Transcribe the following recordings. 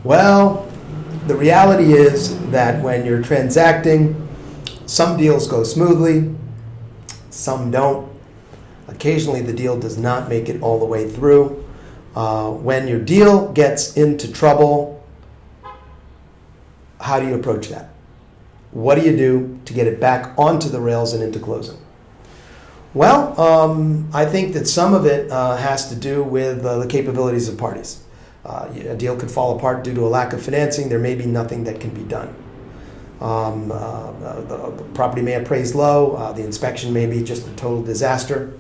Well, the reality is that when you're transacting, some deals go smoothly, some don't. Occasionally, the deal does not make it all the way through. When your deal gets into trouble, how do you approach that? What do you do to get it back onto the rails and into closing? Well, I think that some of it has to do with the capabilities of parties. A deal could fall apart due to a lack of financing. There may be nothing that can be done. The property may appraise low. The inspection may be just a total disaster.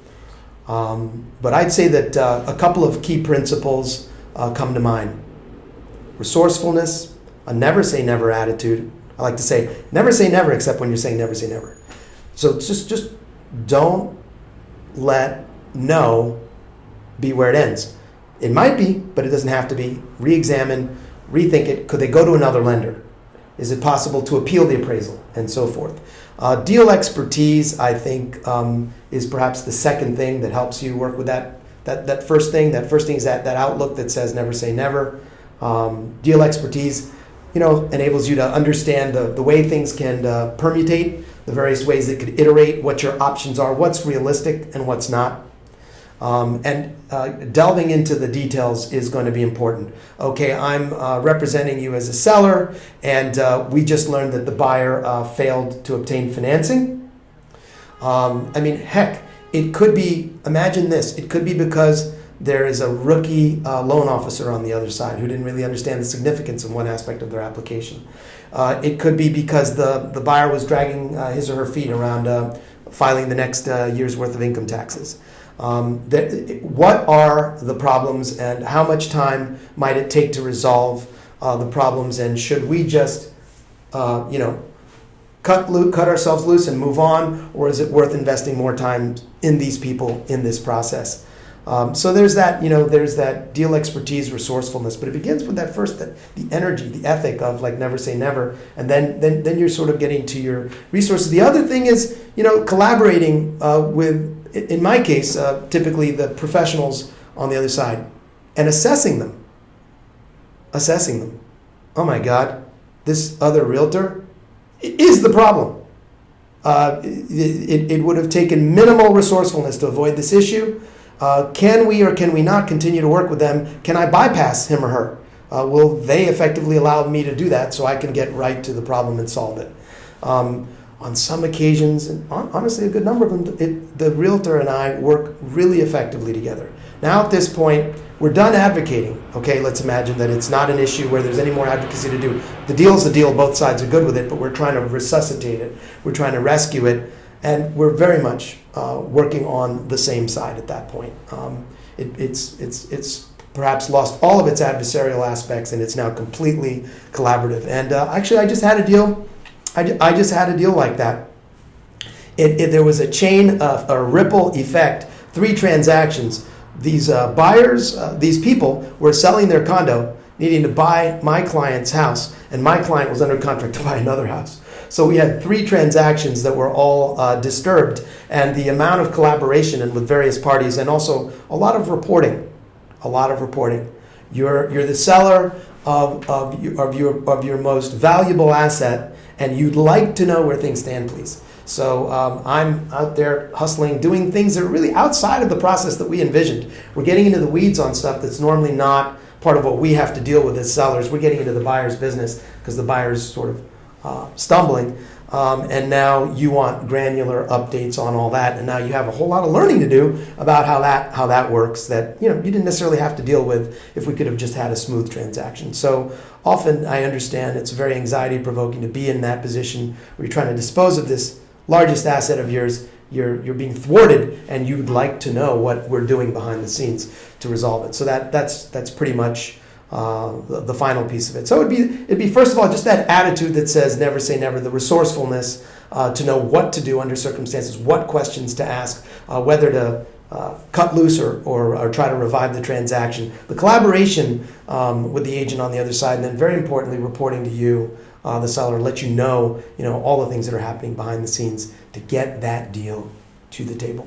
But I'd say that a couple of key principles come to mind. Resourcefulness, a never say never attitude. I like to say never say never except when you're saying never say never. So just don't let no be where it ends. It might be, but it doesn't have to be. Re-examine, rethink it. Could they go to another lender? Is it possible to appeal the appraisal? And so forth. Deal expertise, I think, is perhaps the second thing that helps you work with that first thing. That first thing is that outlook that says never say never. Deal expertise, enables you to understand the way things can permutate, the various ways that could iterate, what your options are, what's realistic and what's not. And delving into the details is going to be important. Okay, I'm representing you as a seller, and we just learned that the buyer failed to obtain financing. Heck, it could be, imagine this, it could be because there is a rookie loan officer on the other side who didn't really understand the significance of one aspect of their application. It could be because the buyer was dragging his or her feet around filing the next year's worth of income taxes. What are the problems and how much time might it take to resolve the problems, and should we just cut ourselves loose and move on, or is it worth investing more time in these people in this process? So there's that, there's that deal expertise, resourcefulness, but it begins with that first, the energy, the ethic of like never say never, and then you're sort of getting to your resources. The other thing is, collaborating with, in my case, typically the professionals on the other side, and assessing them. Oh my God, this other realtor is the problem. It would have taken minimal resourcefulness to avoid this issue. Can we or can we not continue to work with them? Can I bypass him or her? Will they effectively allow me to do that so I can get right to the problem and solve it? On some occasions, and honestly a good number of them, the realtor and I work really effectively together. Now at this point, we're done advocating. Okay, let's imagine that it's not an issue where there's any more advocacy to do. The deal's a deal, both sides are good with it, but we're trying to resuscitate it. We're trying to rescue it, and we're very much working on the same side at that point. It's perhaps lost all of its adversarial aspects, and it's now completely collaborative. And actually, I just had a deal like that. There was a chain, a ripple effect, 3 transactions. These buyers, these people were selling their condo, needing to buy my client's house, and my client was under contract to buy another house. So we had 3 transactions that were all disturbed, and the amount of collaboration and with various parties, and also a lot of reporting. You're the seller of your most valuable asset, and you'd like to know where things stand, please. So I'm out there hustling, doing things that are really outside of the process that we envisioned. We're getting into the weeds on stuff that's normally not part of what we have to deal with as sellers. We're getting into the buyer's business because the buyer's sort of stumbling. And now you want granular updates on all that. And now you have a whole lot of learning to do about how that works that you didn't necessarily have to deal with if we could have just had a smooth transaction. So often I understand it's very anxiety provoking to be in that position where you're trying to dispose of this largest asset of yours. You're being thwarted, and you'd like to know what we're doing behind the scenes to resolve it. So that's pretty much the final piece of it. So it'd be first of all just that attitude that says never say never, the resourcefulness to know what to do under circumstances, what questions to ask, whether to cut loose or try to revive the transaction, the collaboration with the agent on the other side, and then very importantly reporting to you, the seller, let you know all the things that are happening behind the scenes to get that deal to the table.